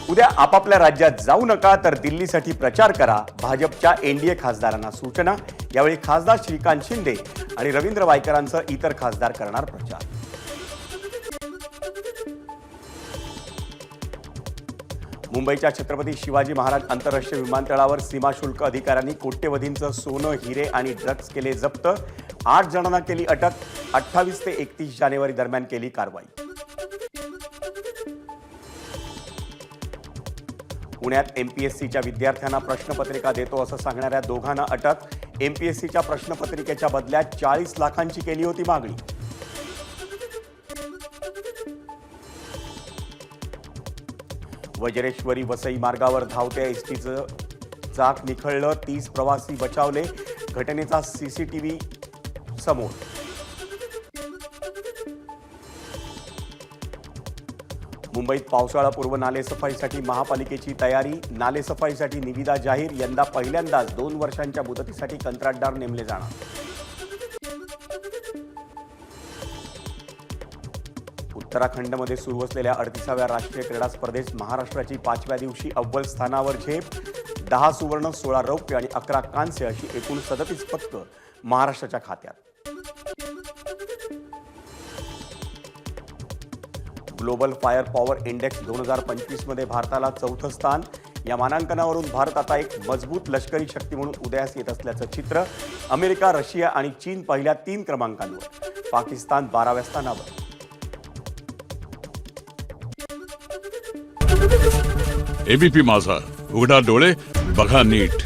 उद्या आपापल्या राज्यात जाऊ नका तर दिल्लीसाठी प्रचार करा, भाजपच्या एनडीए खासदारांना सूचना। यावेळी खासदार श्रीकांत शिंदे आणि रवींद्र वायकरांसह इतर खासदार करणार प्रचार। मुंबईच्या छत्रपती शिवाजी महाराज आंतरराष्ट्रीय विमानतळावर सीमा शुल्क अधिकाऱ्यांनी कोट्यवधींचं सोनं, हिरे आणि ड्रग्ज केले जप्त। 8 जणांना केली अटक। 28 ते 31 जानेवारी दरम्यान केली कारवाई। पुण्यात एमपीएससीच्या विद्यार्थ्यांना प्रश्नपत्रिका देतो असं सांगणाऱ्या दोघांना अटक। एमपीएससीच्या प्रश्नपत्रिकेच्या बदल्यात 40 लाखांची केली होती मागणी। वज्रेश्वरी वसई मार्गावर धावत्या एसटीचं चाक निखळलं, 30 प्रवासी बचावले। घटनेचा सीसीटीव्ही समोर। मुंबईत पावसाळापूर्व नालेसफाईसाठी महापालिकेची तयारी। नालेसफाईसाठी निविदा जाहीर। यंदा पहिल्यांदाच 2 वर्षांच्या मुदतीसाठी कंत्राटदार नेमले जाणार। उत्तराखंडमध्ये सुरू असलेल्या 38व्या राष्ट्रीय क्रीडा स्पर्धेत महाराष्ट्राची 5व्या दिवशी अव्वल स्थानावर झेप। 10 सुवर्ण, 16 रौप्य आणि 11 कांस्य अशी एकूण 37 पदकं महाराष्ट्राच्या खात्यात। ग्लोबल फायर पॉवर इंडेक्स 2025 मध्ये भारताला 4थं स्थान। या मानांकनावरून भारत आता एक मजबूत लष्करी शक्ती म्हणून उदयास येत असल्याचं चित्र। अमेरिका, रशिया आणि चीन पहिल्या 3 क्रमांकांवर, पाकिस्तान 12व्या स्थानावर। एबीपी माझा, उघडा डोळे बघा नीट।